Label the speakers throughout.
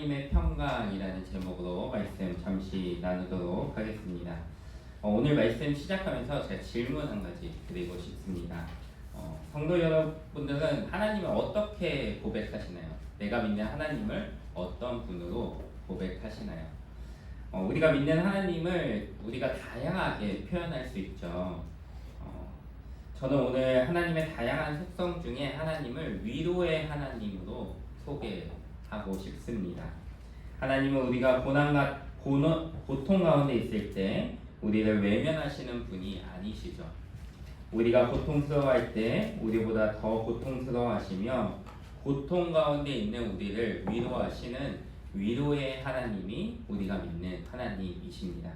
Speaker 1: 하나님의 평강이라는 제목으로 말씀 잠시 나누도록 하겠습니다. 오늘 말씀 시작하면서 제가 질문 한 가지 드리고 싶습니다. 성도 여러분들은 하나님을 어떻게 고백하시나요? 내가 믿는 하나님을 어떤 분으로 고백하시나요? 우리가 믿는 하나님을 우리가 다양하게 표현할 수 있죠. 저는 오늘 하나님의 다양한 속성 중에 하나님을 위로의 하나님으로 소개하고 싶습니다. 하나님은 우리가 고통 가운데 있을 때 우리를 외면하시는 분이 아니시죠. 우리가 고통스러워할 때 우리보다 더 고통스러워하시며 고통 가운데 있는 우리를 위로하시는 위로의 하나님이 우리가 믿는 하나님이십니다.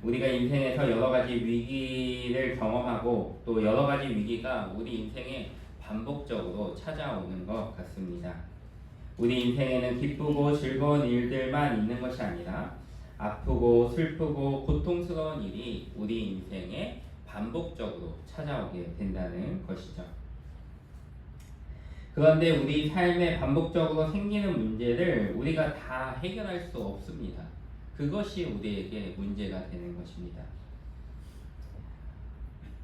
Speaker 1: 우리가 인생에서 여러 가지 위기를 경험하고 또 여러 가지 위기가 우리 인생에 반복적으로 찾아오는 것 같습니다. 우리 인생에는 기쁘고 즐거운 일들만 있는 것이 아니라 아프고 슬프고 고통스러운 일이 우리 인생에 반복적으로 찾아오게 된다는 것이죠. 그런데 우리 삶에 반복적으로 생기는 문제를 우리가 다 해결할 수 없습니다. 그것이 우리에게 문제가 되는 것입니다.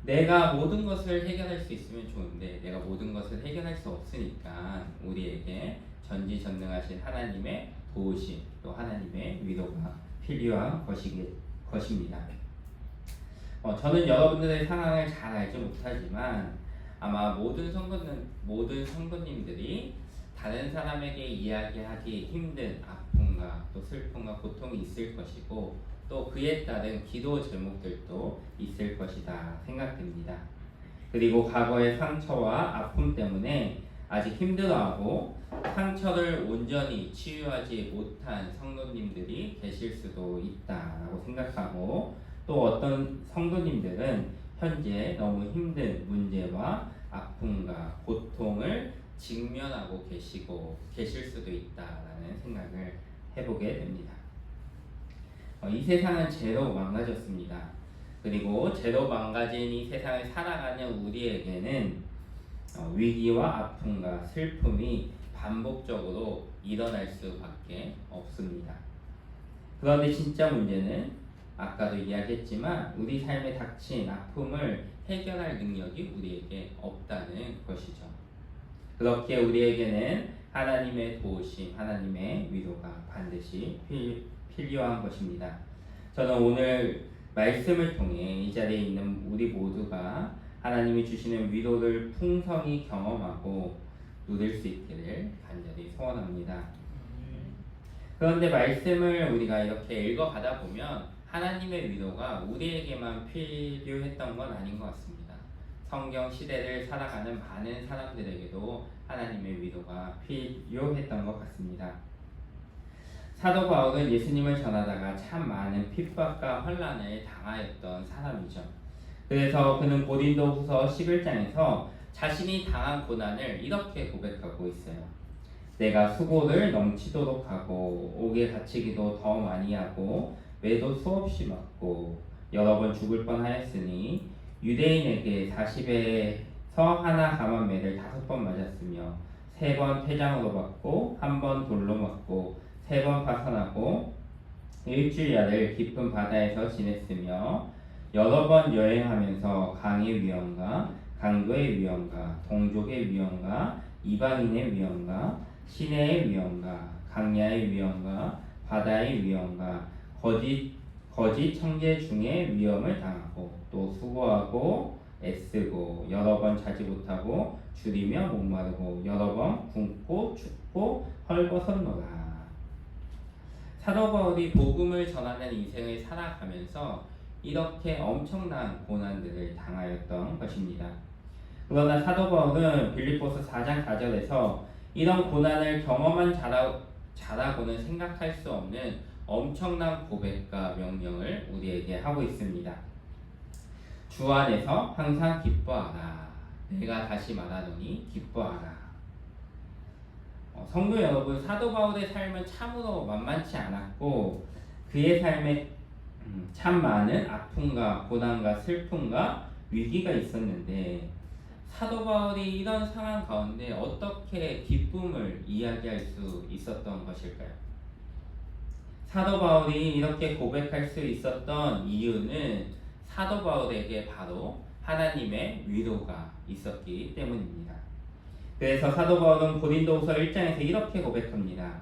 Speaker 1: 내가 모든 것을 해결할 수 있으면 좋은데 내가 모든 것을 해결할 수 없으니까 우리에게 전지전능하신 하나님의 도우심 또 하나님의 위로가 필요한 것입니다. 저는 여러분들의 상황을 잘 알지 못하지만 아마 모든 성도님들이 다른 사람에게 이야기하기 힘든 아픔과 또 슬픔과 고통이 있을 것이고 또 그에 따른 기도 제목들도 있을 것이다 생각됩니다. 그리고 과거의 상처와 아픔 때문에 아직 힘들어하고 상처를 온전히 치유하지 못한 성도님들이 계실 수도 있다고 생각하고 또 어떤 성도님들은 현재 너무 힘든 문제와 아픔과 고통을 직면하고 계실 수도 있다라는 생각을 해보게 됩니다. 이 세상은 죄로 망가졌습니다. 그리고 죄로 망가진 이 세상을 살아가는 우리에게는 위기와 아픔과 슬픔이 반복적으로 일어날 수밖에 없습니다. 그런데 진짜 문제는 아까도 이야기했지만 우리 삶에 닥친 아픔을 해결할 능력이 우리에게 없다는 것이죠. 그렇게 우리에게는 하나님의 도우심, 하나님의 위로가 반드시 필요한 것입니다. 저는 오늘 말씀을 통해 이 자리에 있는 우리 모두가 하나님이 주시는 위로를 풍성히 경험하고 누릴 수 있기를 간절히 소원합니다. 그런데 말씀을 우리가 이렇게 읽어가다 보면 하나님의 위로가 우리에게만 필요했던 건 아닌 것 같습니다. 성경 시대를 살아가는 많은 사람들에게도 하나님의 위로가 필요했던 것 같습니다. 사도 바울은 예수님을 전하다가 참 많은 핍박과 혼란을 당하였던 사람이죠. 그래서 그는 고린도후서 11장에서 자신이 당한 고난을 이렇게 고백하고 있어요. 내가 수고를 넘치도록 하고 옥에 갇히기도 더 많이 하고 매도 수없이 맞고 여러 번 죽을 뻔하였으니 유대인에게 40에서 하나 감한 매를 5번 맞았으며 3번 퇴장으로 받고 1번 돌로 맞고 3번 파산하고 일주일야를 깊은 바다에서 지냈으며 여러 번 여행하면서 강의 위험과 강도의 위험과 동족의 위험과 이방인의 위험과 시내의 위험과 강야의 위험과 바다의 위험과 거짓 청재 중에 위험을 당하고 또 수고하고 애쓰고 여러 번 자지 못하고 줄이며 목마르고 여러 번 굶고 춥고 헐벗었노라. 사도 바울이 복음을 전하는 인생을 살아가면서 이렇게 엄청난 고난들을 당하였던 것입니다. 그러나 사도 바울은 빌립보서 4장 4절에서 이런 고난을 경험한 자라고는 생각할 수 없는 엄청난 고백과 명령을 우리에게 하고 있습니다. 주 안에서 항상 기뻐하라. 내가 다시 말하노니 기뻐하라. 성도 여러분, 사도 바울의 삶은 참으로 만만치 않았고 그의 삶에 참 많은 아픔과 고난과 슬픔과 위기가 있었는데 사도 바울이 이런 상황 가운데 어떻게 기쁨을 이야기할 수 있었던 것일까요? 사도 바울이 이렇게 고백할 수 있었던 이유는 사도 바울에게 바로 하나님의 위로가 있었기 때문입니다. 그래서 사도 바울은 고린도후서 1장에서 이렇게 고백합니다.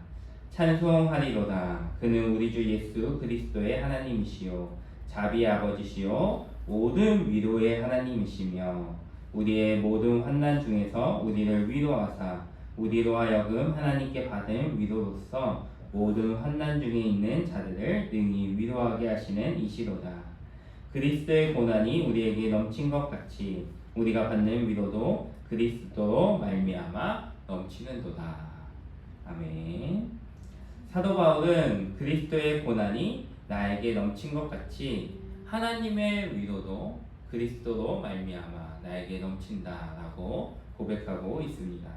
Speaker 1: 찬송하리로다. 그는 우리 주 예수 그리스도의 하나님이시요 자비의 아버지시요 모든 위로의 하나님이시며 우리의 모든 환난 중에서 우리를 위로하사 우리로 하여금 하나님께 받은 위로로서 모든 환난 중에 있는 자들을 능히 위로하게 하시는 이시로다. 그리스도의 고난이 우리에게 넘친 것 같이 우리가 받는 위로도 그리스도로 말미암아 넘치는도다. 아멘. 사도 바울은 그리스도의 고난이 나에게 넘친 것 같이 하나님의 위로도 그리스도로 말미암아 나에게 넘친다라고 고백하고 있습니다.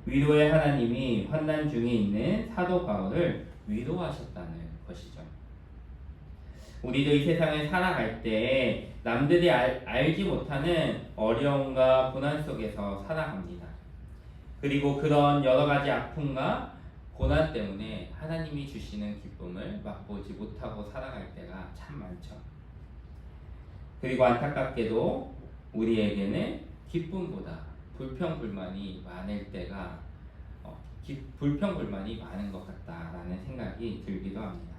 Speaker 1: 위로의 하나님이 환난 중에 있는 사도 바울을 위로하셨다는 것이죠. 우리도 이 세상을 살아갈 때 남들이 알지 못하는 어려움과 고난 속에서 살아갑니다. 그리고 그런 여러 가지 아픔과 고난 때문에 하나님이 주시는 기쁨을 맛보지 못하고 살아갈 때가 참 많죠. 그리고 안타깝게도 우리에게는 기쁨보다 불평불만이 많을 때가 불평불만이 많은 것 같다라는 생각이 들기도 합니다.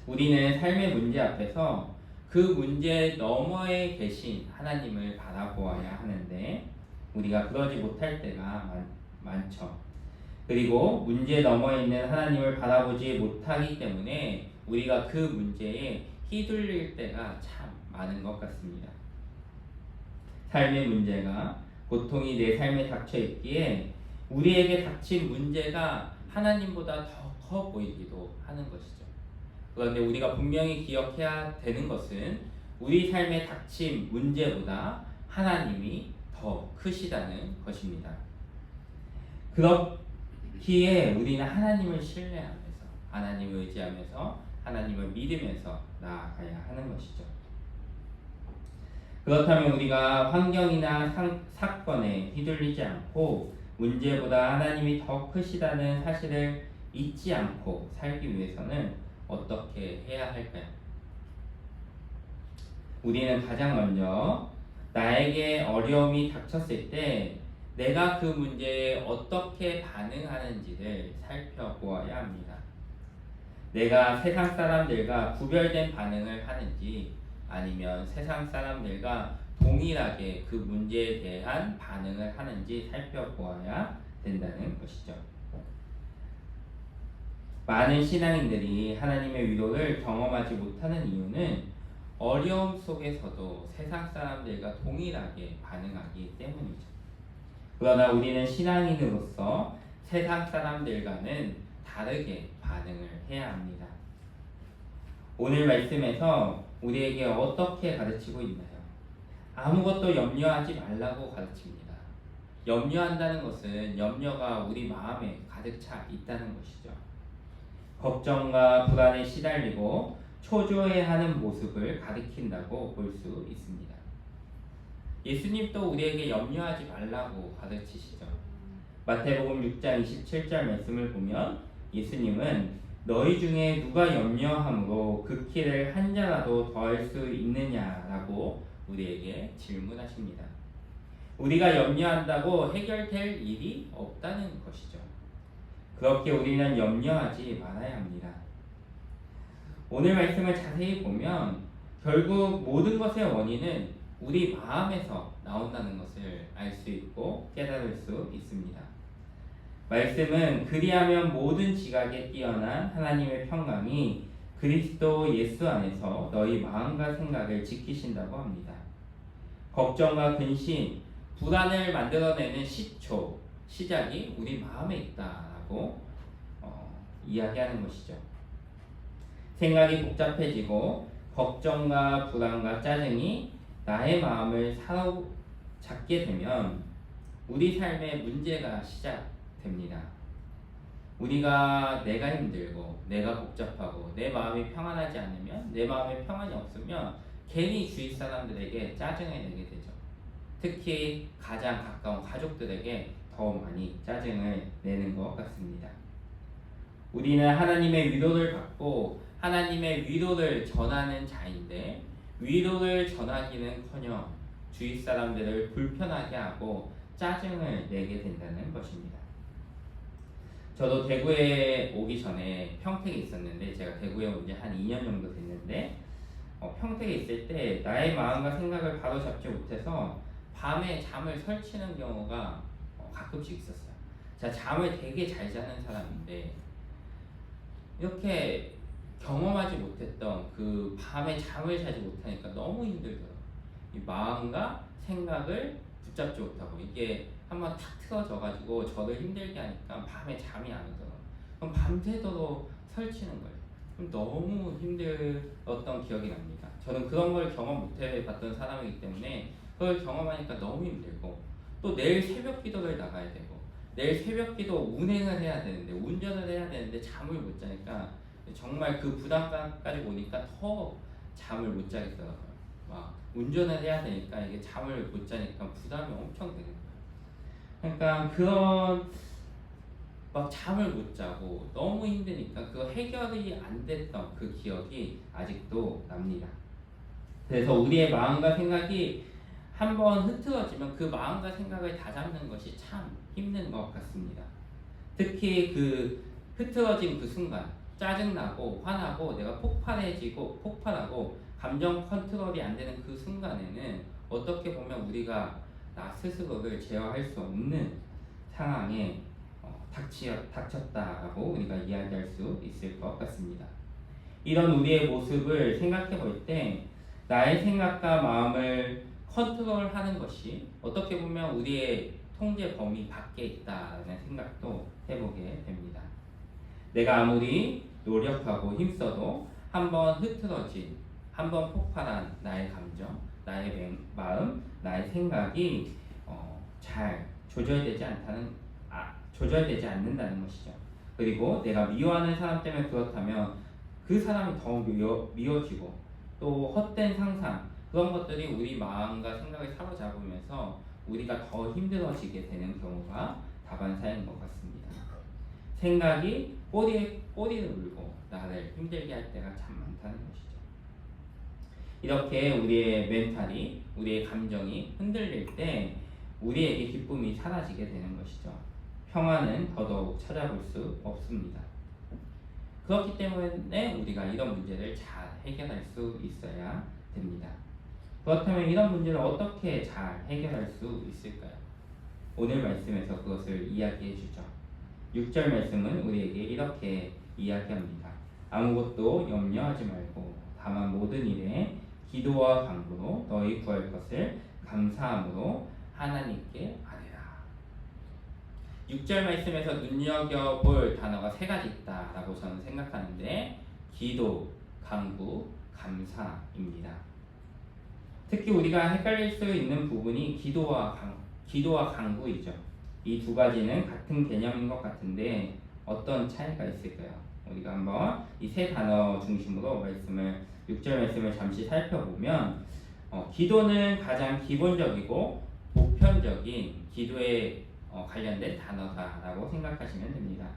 Speaker 1: 우리는 삶의 문제 앞에서 그 문제 너머에 계신 하나님을 바라보아야 하는데 우리가 그러지 못할 때가 많죠. 그리고 문제 너머에 있는 하나님을 바라보지 못하기 때문에 우리가 그 문제에 휘둘릴 때가 참 많은 것 같습니다. 삶의 문제가 고통이 내 삶에 닥쳐 있기에 우리에게 닥친 문제가 하나님보다 더 커 보이기도 하는 것이죠. 그런데 우리가 분명히 기억해야 되는 것은 우리 삶에 닥친 문제보다 하나님이 더 크시다는 것입니다. 그렇기에 우리는 하나님을 신뢰하면서 하나님을 의지하면서 하나님을 믿으면서 나아가야 하는 것이죠. 그렇다면 우리가 환경이나 사건에 휘둘리지 않고 문제보다 하나님이 더 크시다는 사실을 잊지 않고 살기 위해서는 어떻게 해야 할까요? 우리는 가장 먼저 나에게 어려움이 닥쳤을 때 내가 그 문제에 어떻게 반응하는지를 살펴보아야 합니다. 내가 세상 사람들과 구별된 반응을 하는지 아니면 세상 사람들과 동일하게 그 문제에 대한 반응을 하는지 살펴보아야 된다는 것이죠. 많은 신앙인들이 하나님의 위로를 경험하지 못하는 이유는 어려움 속에서도 세상 사람들과 동일하게 반응하기 때문이죠. 그러나 우리는 신앙인으로서 세상 사람들과는 다르게 반응을 해야 합니다. 오늘 말씀에서 우리에게 어떻게 가르치고 있나요? 아무것도 염려하지 말라고 가르칩니다. 염려한다는 것은 염려가 우리 마음에 가득 차 있다는 것이죠. 걱정과 불안에 시달리고 초조해하는 모습을 가리킨다고 볼 수 있습니다. 예수님도 우리에게 염려하지 말라고 가르치시죠. 마태복음 6장 27절 말씀을 보면 예수님은 너희 중에 누가 염려함으로 그 키를 한 자라도 더할 수 있느냐라고 우리에게 질문하십니다. 우리가 염려한다고 해결될 일이 없다는 것이죠. 그렇게 우리는 염려하지 말아야 합니다. 오늘 말씀을 자세히 보면 결국 모든 것의 원인은 우리 마음에서 나온다는 것을 알 수 있고 깨달을 수 있습니다. 말씀은 그리하면 모든 지각에 뛰어난 하나님의 평강이 그리스도 예수 안에서 너희 마음과 생각을 지키신다고 합니다. 걱정과 근심, 불안을 만들어내는 시작이 우리 마음에 있다라고 이야기하는 것이죠. 생각이 복잡해지고 걱정과 불안과 짜증이 나의 마음을 사로잡게 되면 우리 삶에 문제가 시작됩니다. 우리가 내가 힘들고 내가 복잡하고 내 마음이 평안하지 않으면 내 마음에 평안이 없으면 괜히 주위 사람들에게 짜증을 내게 되죠. 특히 가장 가까운 가족들에게 더 많이 짜증을 내는 것 같습니다. 우리는 하나님의 위로를 받고 하나님의 위로를 전하는 자인데 위로를 전하기는커녕 주위 사람들을 불편하게 하고 짜증을 내게 된다는 것입니다. 저도 대구에 오기 전에 평택에 있었는데 제가 대구에 온 지 한 2년 정도 됐는데 평택에 있을 때 나의 마음과 생각을 바로잡지 못해서 밤에 잠을 설치는 경우가 가끔씩 있었어요. 제가 잠을 되게 잘 자는 사람인데 이렇게 경험하지 못했던 그 밤에 잠을 자지 못하니까 너무 힘들더라고요. 이 마음과 생각을 붙잡지 못하고 이게 한번 탁 틀어져가지고 저를 힘들게 하니까 밤에 잠이 안 오더라고요. 그럼 밤새도록 설치는 거예요. 그럼 너무 힘들었던 기억이 납니다. 저는 그런 걸 경험 못 해봤던 사람이기 때문에 그걸 경험하니까 너무 힘들고 또 내일 새벽 기도를 나가야 되고 내일 새벽 기도 운행을 해야 되는데 운전을 해야 되는데 잠을 못 자니까 정말 그 부담감까지 오니까 더 잠을 못 자겠더라고요. 막 운전을 해야 되니까 이게 잠을 못 자니까 부담이 엄청 되는 거예요. 그러니까 그런 막 잠을 못 자고 너무 힘드니까 그 해결이 안 됐던 그 기억이 아직도 납니다. 그래서 우리의 마음과 생각이 한번 흐트러지면 그 마음과 생각을 다잡는 것이 참 힘든 것 같습니다. 특히 그 흐트러진 그 순간 짜증나고 화나고 내가 폭발하고 감정 컨트롤이 안 되는 그 순간에는 어떻게 보면 우리가 나 스스로를 제어할 수 없는 상황에 닥쳤다라고 우리가 이야기할 수 있을 것 같습니다. 이런 우리의 모습을 생각해 볼 때 나의 생각과 마음을 컨트롤하는 것이 어떻게 보면 우리의 통제 범위 밖에 있다는 생각도 해보게 됩니다. 내가 아무리 노력하고 힘써도 한번 흐트러진, 한번 폭발한 나의 감정, 나의 마음, 나의 생각이 잘 조절되지 않는다는 것이죠. 그리고 내가 미워하는 사람 때문에 그렇다면 그 사람이 더 미워지고 또 헛된 상상 그런 것들이 우리 마음과 생각을 사로잡으면서 우리가 더 힘들어지게 되는 경우가 다반사인 것 같습니다. 생각이 꼬리를 물고 나를 힘들게 할 때가 참 많다는 것이죠. 이렇게 우리의 멘탈이, 우리의 감정이 흔들릴 때 우리에게 기쁨이 사라지게 되는 것이죠. 평안은 더더욱 찾아볼 수 없습니다. 그렇기 때문에 우리가 이런 문제를 잘 해결할 수 있어야 됩니다. 그렇다면 이런 문제를 어떻게 잘 해결할 수 있을까요? 오늘 말씀에서 그것을 이야기해 주죠. 6절 말씀은 우리에게 이렇게 이야기합니다. 아무것도 염려하지 말고 다만 모든 일에 기도와 간구로 너희 구할 것을 감사함으로 하나님께 아뢰라. 6절 말씀에서 눈여겨볼 단어가 세 가지 있다라고 저는 생각하는데 기도, 간구, 감사입니다. 특히 우리가 헷갈릴 수 있는 부분이 기도와 간구이죠. 이 두 가지는 같은 개념인 것 같은데 어떤 차이가 있을까요? 우리가 한번 이 세 단어 중심으로 6절 말씀을 잠시 살펴보면 기도는 가장 기본적이고 보편적인 기도에 관련된 단어다라고 생각하시면 됩니다.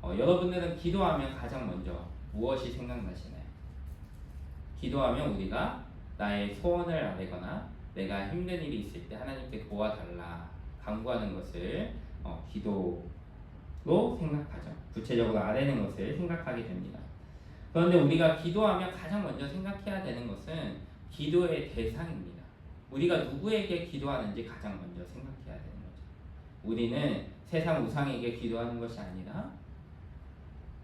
Speaker 1: 여러분들은 기도하면 가장 먼저 무엇이 생각나시나요? 기도하면 우리가 나의 소원을 아뢰거나 내가 힘든 일이 있을 때 하나님께 도와달라 간구하는 것을 기도로 생각하죠. 구체적으로 아뢰는 것을 생각하게 됩니다. 그런데 우리가 기도하면 가장 먼저 생각해야 되는 것은 기도의 대상입니다. 우리가 누구에게 기도하는지 가장 먼저 생각해야 되는 거죠. 우리는 세상 우상에게 기도하는 것이 아니라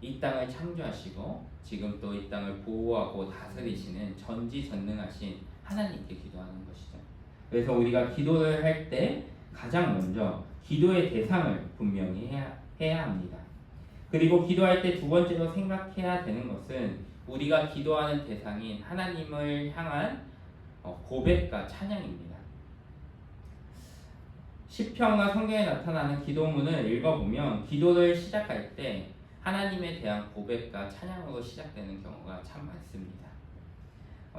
Speaker 1: 이 땅을 창조하시고 지금 또 이 땅을 보호하고 다스리시는 전지전능하신 하나님께 기도하는 것이죠. 그래서 우리가 기도를 할 때 가장 먼저 기도의 대상을 분명히 해야 합니다. 그리고 기도할 때 두 번째로 생각해야 되는 것은 우리가 기도하는 대상인 하나님을 향한 고백과 찬양입니다. 시편과 성경에 나타나는 기도문을 읽어보면 기도를 시작할 때 하나님에 대한 고백과 찬양으로 시작되는 경우가 참 많습니다.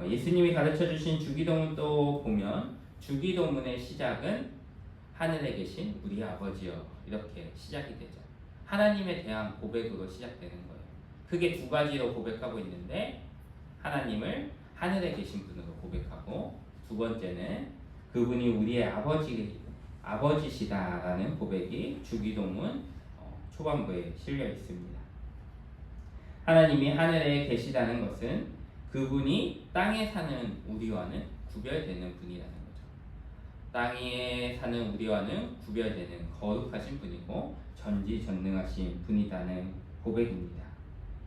Speaker 1: 예수님이 가르쳐주신 주기도문도 보면 주기도문의 시작은 하늘에 계신 우리 아버지여 이렇게 시작이 되죠. 하나님에 대한 고백으로 시작되는 거예요. 크게 두 가지로 고백하고 있는데 하나님을 하늘에 계신 분으로 고백하고 두 번째는 그분이 우리의 아버지시다라는 고백이 주기도문 초반부에 실려 있습니다. 하나님이 하늘에 계시다는 것은 그분이 땅에 사는 우리와는 구별되는 분이라는 거죠. 땅에 사는 우리와는 구별되는 거룩하신 분이고 전지전능하신 분이라는 고백입니다.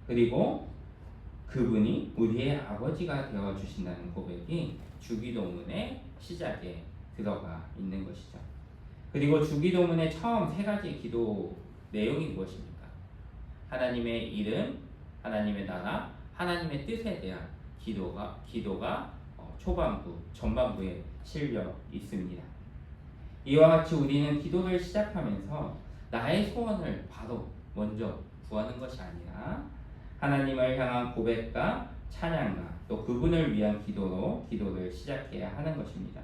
Speaker 1: 그리고 그분이 우리의 아버지가 되어주신다는 고백이 주기도문의 시작에 들어가 있는 것이죠. 그리고 주기도문의 처음 세 가지 기도 내용이 무엇입니까? 하나님의 이름, 하나님의 나라, 하나님의 뜻에 대한 기도가 초반부, 전반부에 실려 있습니다. 이와 같이 우리는 기도를 시작하면서 나의 소원을 바로 먼저 구하는 것이 아니라 하나님을 향한 고백과 찬양과 또 그분을 위한 기도로 기도를 시작해야 하는 것입니다.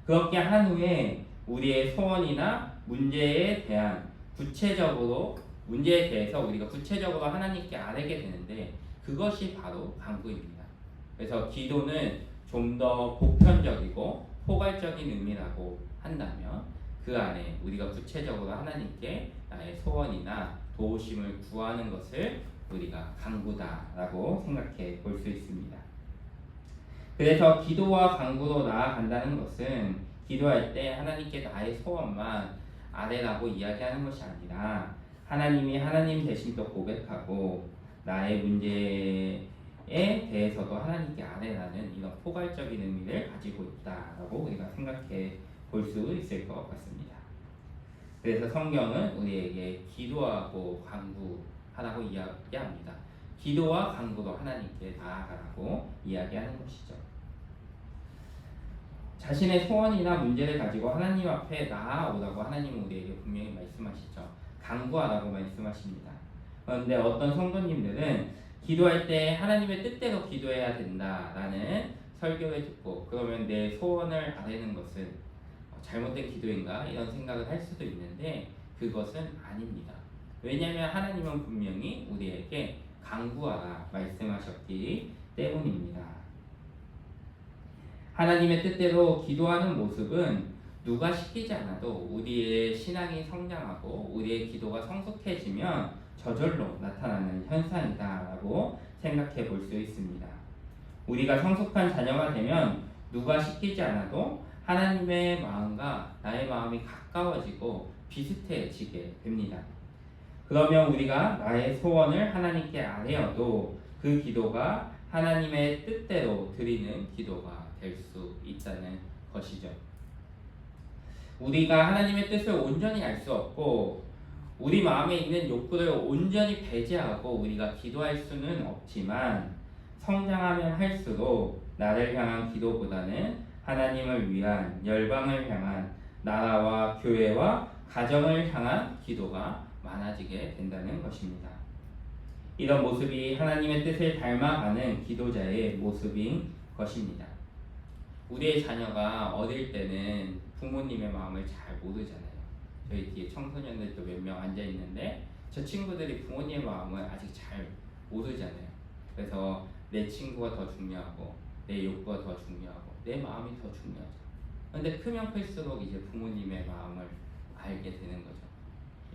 Speaker 1: 그렇게 한 후에 우리의 소원이나 문제에 대해서 우리가 구체적으로 하나님께 아뢰게 되는데 그것이 바로 간구입니다. 그래서 기도는 좀 더 보편적이고 포괄적인 의미라고 한다면 그 안에 우리가 구체적으로 하나님께 나의 소원이나 도우심을 구하는 것을 우리가 간구다라고 생각해 볼 수 있습니다. 그래서 기도와 간구로 나아간다는 것은 기도할 때 하나님께 나의 소원만 아뢰라고 이야기하는 것이 아니라 하나님이 하나님 되심도 고백하고 나의 문제에 대해서도 하나님께 아뢰라는 이런 포괄적인 의미를 가지고 있다라고 우리가 생각해 볼 수 있을 것 같습니다. 그래서 성경은 우리에게 기도하고 간구하라고 이야기합니다. 기도와 간구로 하나님께 나아가라고 이야기하는 것이죠. 자신의 소원이나 문제를 가지고 하나님 앞에 나아오라고 하나님은 우리에게 분명히 말씀하시죠. 간구하라고 말씀하십니다. 그런데 어떤 성도님들은 기도할 때 하나님의 뜻대로 기도해야 된다라는 설교를 듣고 그러면 내 소원을 아뢰는 것은 잘못된 기도인가 이런 생각을 할 수도 있는데 그것은 아닙니다. 왜냐하면 하나님은 분명히 우리에게 간구하라 말씀하셨기 때문입니다. 하나님의 뜻대로 기도하는 모습은 누가 시키지 않아도 우리의 신앙이 성장하고 우리의 기도가 성숙해지면 저절로 나타나는 현상이다라고 생각해 볼 수 있습니다. 우리가 성숙한 자녀가 되면 누가 시키지 않아도 하나님의 마음과 나의 마음이 가까워지고 비슷해지게 됩니다. 그러면 우리가 나의 소원을 하나님께 아뢰어도 그 기도가 하나님의 뜻대로 드리는 기도가 될 수 있다는 것이죠. 우리가 하나님의 뜻을 온전히 알 수 없고 우리 마음에 있는 욕구를 온전히 배제하고 우리가 기도할 수는 없지만 성장하면 할수록 나를 향한 기도보다는 하나님을 위한 열방을 향한 나라와 교회와 가정을 향한 기도가 많아지게 된다는 것입니다. 이런 모습이 하나님의 뜻을 닮아가는 기도자의 모습인 것입니다. 우리의 자녀가 어릴 때는 부모님의 마음을 잘 모르잖아요. 저희 뒤에 청소년들도 몇 명 앉아 있는데 저 친구들이 부모님의 마음을 아직 잘 모르잖아요. 그래서 내 친구가 더 중요하고 내 욕구가 더 중요하고 내 마음이 더 중요하죠. 그런데 크면 클수록 이제 부모님의 마음을 알게 되는 거죠.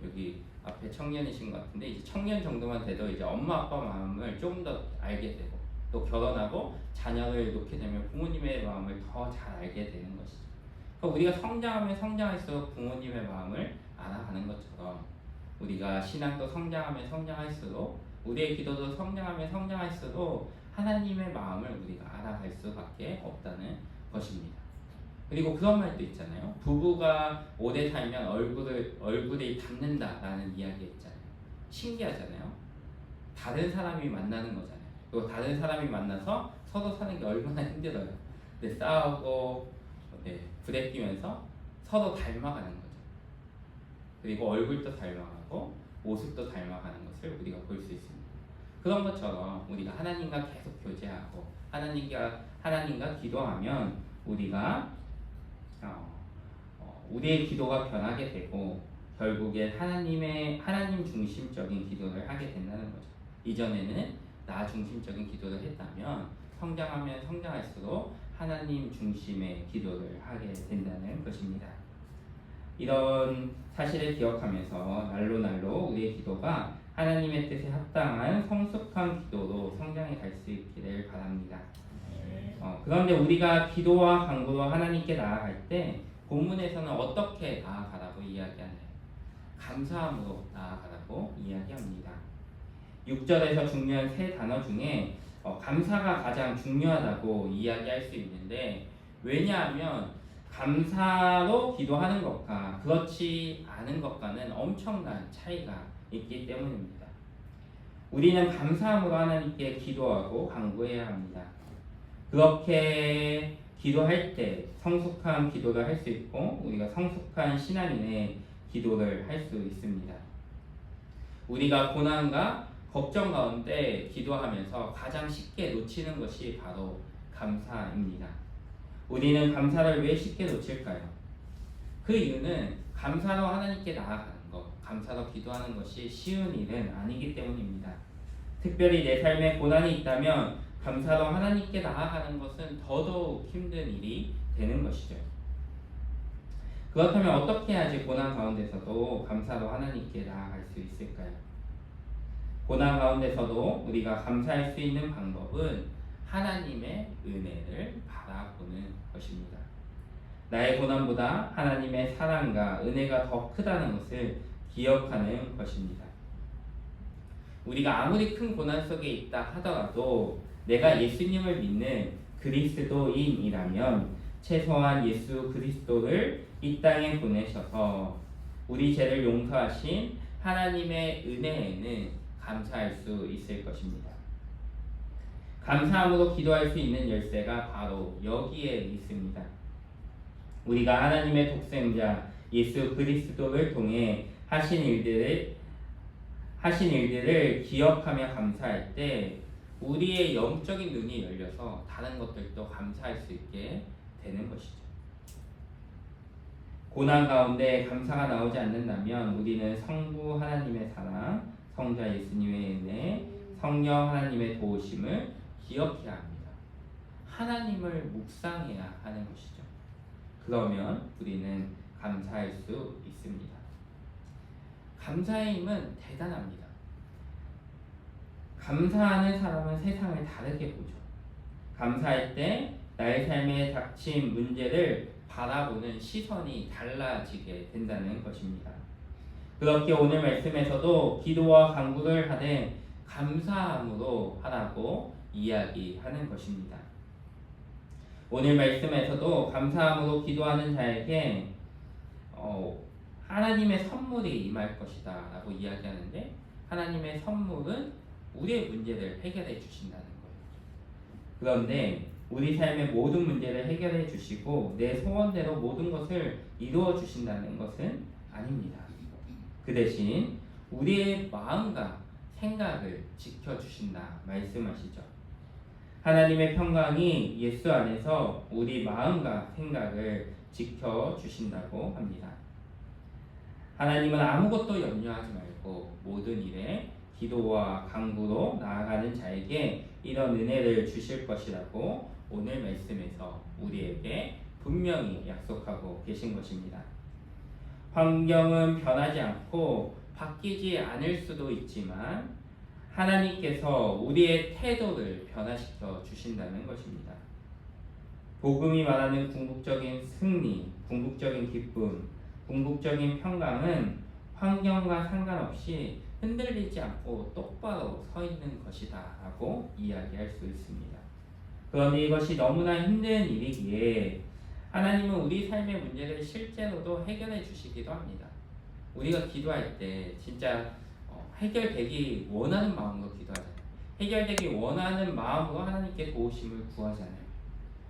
Speaker 1: 여기 앞에 청년이신 것 같은데 이제 청년 정도만 돼도 이제 엄마 아빠 마음을 조금 더 알게 되고 또 결혼하고 자녀를 놓게 되면 부모님의 마음을 더 잘 알게 되는 것이죠. 그러니까 우리가 성장하면 성장할수록 부모님의 마음을 알아가는 것처럼 우리가 신앙도 성장하면 성장할수록 우리의 기도도 성장하면 성장할수록 하나님의 마음을 우리가 알아갈 수밖에 없다는 것입니다. 그리고 그런 말도 있잖아요. 부부가 오래 살면 얼굴이 닿는다라는 이야기 있잖아요. 신기하잖아요. 다른 사람이 만나는 거잖아요. 그리고 다른 사람이 만나서 서로 사는 게 얼마나 힘들어요. 근데 싸우고 부대끼면서 서로 닮아가는 거죠. 그리고 얼굴도 닮아가고 모습도 닮아가는 것을 우리가 볼 수 있습니다. 그런 것처럼 우리가 하나님과 계속 교제하고 하나님과 기도하면 우리가 우리의 기도가 변하게 되고 결국에 하나님 중심적인 기도를 하게 된다는 거죠. 이전에는 나 중심적인 기도를 했다면 성장하면 성장할수록 하나님 중심의 기도를 하게 된다는 것입니다. 이런 사실을 기억하면서 날로 우리의 기도가 하나님의 뜻에 합당한 성숙한 기도로 성장해 갈 수 있기를 바랍니다. 그런데 우리가 기도와 간구로 하나님께 나아갈 때 본문에서는 어떻게 나아가라고 이야기하나요? 감사함으로 나아가라고 이야기합니다. 6절에서 중요한 세 단어 중에 감사가 가장 중요하다고 이야기할 수 있는데, 왜냐하면 감사로 기도하는 것과 그렇지 않은 것과는 엄청난 차이가 있기 때문입니다. 우리는 감사함으로 하나님께 기도하고 간구해야 합니다. 그렇게 기도할 때 성숙한 기도를 할 수 있고 우리가 성숙한 신앙인의 기도를 할 수 있습니다. 우리가 고난과 걱정 가운데 기도하면서 가장 쉽게 놓치는 것이 바로 감사입니다. 우리는 감사를 왜 쉽게 놓칠까요? 그 이유는 감사로 하나님께 나아가는 것, 감사로 기도하는 것이 쉬운 일은 아니기 때문입니다. 특별히 내 삶에 고난이 있다면 감사로 하나님께 나아가는 것은 더더욱 힘든 일이 되는 것이죠. 그렇다면 어떻게 해야지 고난 가운데서도 감사로 하나님께 나아갈 수 있을까요? 고난 가운데서도 우리가 감사할 수 있는 방법은 하나님의 은혜를 바라보는 것입니다. 나의 고난보다 하나님의 사랑과 은혜가 더 크다는 것을 기억하는 것입니다. 우리가 아무리 큰 고난 속에 있다 하더라도 내가 예수님을 믿는 그리스도인이라면 최소한 예수 그리스도를 이 땅에 보내셔서 우리 죄를 용서하신 하나님의 은혜에는 감사할 수 있을 것입니다. 감사함으로 기도할 수 있는 열쇠가 바로 여기에 있습니다. 우리가 하나님의 독생자 예수 그리스도를 통해 하신 일들을 기억하며 감사할 때 우리의 영적인 눈이 열려서 다른 것들도 감사할 수 있게 되는 것이죠. 고난 가운데 감사가 나오지 않는다면 우리는 성부 하나님의 사랑, 성자 예수님의 은혜, 성령 하나님의 도우심을 기억해야 합니다. 하나님을 묵상해야 하는 것이죠. 그러면 우리는 감사할 수 있습니다. 감사의 힘은 대단합니다. 감사하는 사람은 세상을 다르게 보죠. 감사할 때 나의 삶에 닥친 문제를 바라보는 시선이 달라지게 된다는 것입니다. 그렇게 오늘 말씀에서도 기도와 간구를 하되 감사함으로 하라고 이야기하는 것입니다. 오늘 말씀에서도 감사함으로 기도하는 자에게 하나님의 선물이 임할 것이다 라고 이야기하는데, 하나님의 선물은 우리의 문제를 해결해 주신다는 거예요. 그런데 우리 삶의 모든 문제를 해결해 주시고 내 소원대로 모든 것을 이루어 주신다는 것은 아닙니다. 그 대신 우리의 마음과 생각을 지켜주신다 말씀하시죠. 하나님의 평강이 예수 안에서 우리 마음과 생각을 지켜주신다고 합니다. 하나님은 아무것도 염려하지 말고 모든 일에 기도와 간구로 나아가는 자에게 이런 은혜를 주실 것이라고 오늘 말씀에서 우리에게 분명히 약속하고 계신 것입니다. 환경은 변하지 않고 바뀌지 않을 수도 있지만 하나님께서 우리의 태도를 변화시켜 주신다는 것입니다. 복음이 말하는 궁극적인 승리, 궁극적인 기쁨, 궁극적인 평강은 환경과 상관없이 흔들리지 않고 똑바로 서 있는 것이다 라고 이야기할 수 있습니다. 그런데 이것이 너무나 힘든 일이기에 하나님은 우리 삶의 문제를 실제로도 해결해 주시기도 합니다. 우리가 기도할 때 진짜 해결되기 원하는 마음으로 기도하잖아요. 해결되기 원하는 마음으로 하나님께 도우심을 구하잖아요.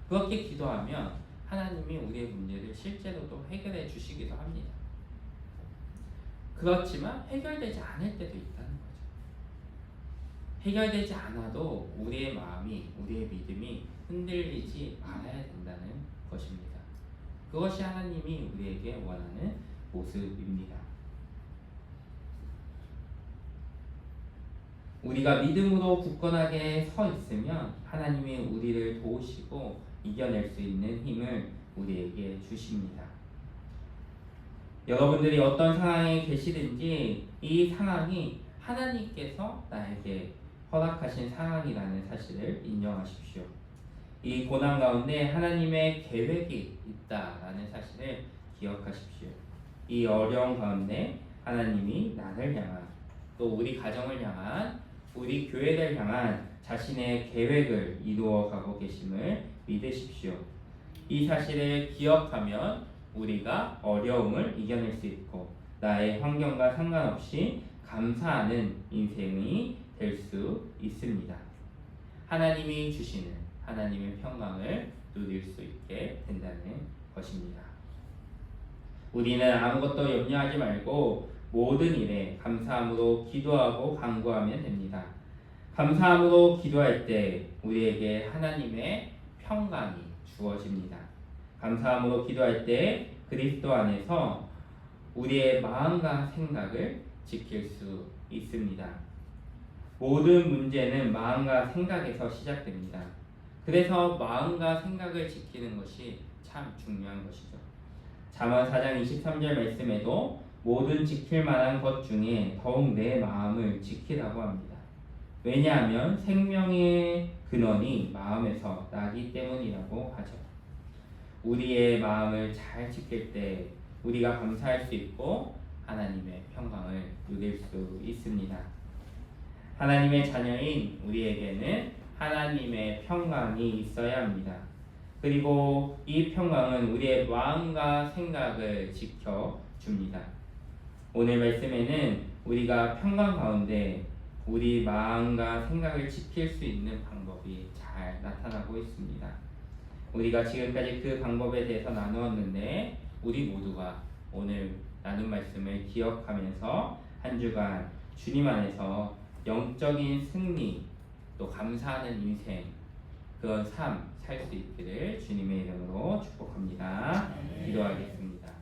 Speaker 1: 그렇게 기도하면 하나님이 우리의 문제를 실제로도 해결해 주시기도 합니다. 그렇지만 해결되지 않을 때도 있다는 거죠. 해결되지 않아도 우리의 마음이, 우리의 믿음이 흔들리지 말아야 된다는 것입니다. 그것이 하나님이 우리에게 원하는 모습입니다. 우리가 믿음으로 굳건하게 서 있으면 하나님이 우리를 도우시고 이겨낼 수 있는 힘을 우리에게 주십니다. 여러분들이 어떤 상황에 계시든지 이 상황이 하나님께서 나에게 허락하신 상황이라는 사실을 인정하십시오. 이 고난 가운데 하나님의 계획이 있다라는 사실을 기억하십시오. 이 어려운 가운데 하나님이 나를 향한, 또 우리 가정을 향한, 우리 교회를 향한 자신의 계획을 이루어가고 계심을 믿으십시오. 이 사실을 기억하면 우리가 어려움을 이겨낼 수 있고 나의 환경과 상관없이 감사하는 인생이 될 수 있습니다. 하나님이 주시는 하나님의 평강을 누릴 수 있게 된다는 것입니다. 우리는 아무것도 염려하지 말고 모든 일에 감사함으로 기도하고 간구하면 됩니다. 감사함으로 기도할 때 우리에게 하나님의 평강이 주어집니다. 감사함으로 기도할 때 그리스도 안에서 우리의 마음과 생각을 지킬 수 있습니다. 모든 문제는 마음과 생각에서 시작됩니다. 그래서 마음과 생각을 지키는 것이 참 중요한 것이죠. 잠언 4장 23절 말씀에도 모든 지킬 만한 것 중에 더욱 내 마음을 지키라고 합니다. 왜냐하면 생명의 근원이 마음에서 나기 때문이라고 하죠. 우리의 마음을 잘 지킬 때 우리가 감사할 수 있고 하나님의 평강을 누릴 수 있습니다. 하나님의 자녀인 우리에게는 하나님의 평강이 있어야 합니다. 그리고 이 평강은 우리의 마음과 생각을 지켜줍니다. 오늘 말씀에는 우리가 평강 가운데 우리 마음과 생각을 지킬 수 있는 방법이 잘 나타나고 있습니다. 우리가 지금까지 그 방법에 대해서 나누었는데 우리 모두가 오늘 나눈 말씀을 기억하면서 한 주간 주님 안에서 영적인 승리 또 감사하는 인생 그런 삶 살 수 있기를 주님의 이름으로 축복합니다. 기도하겠습니다.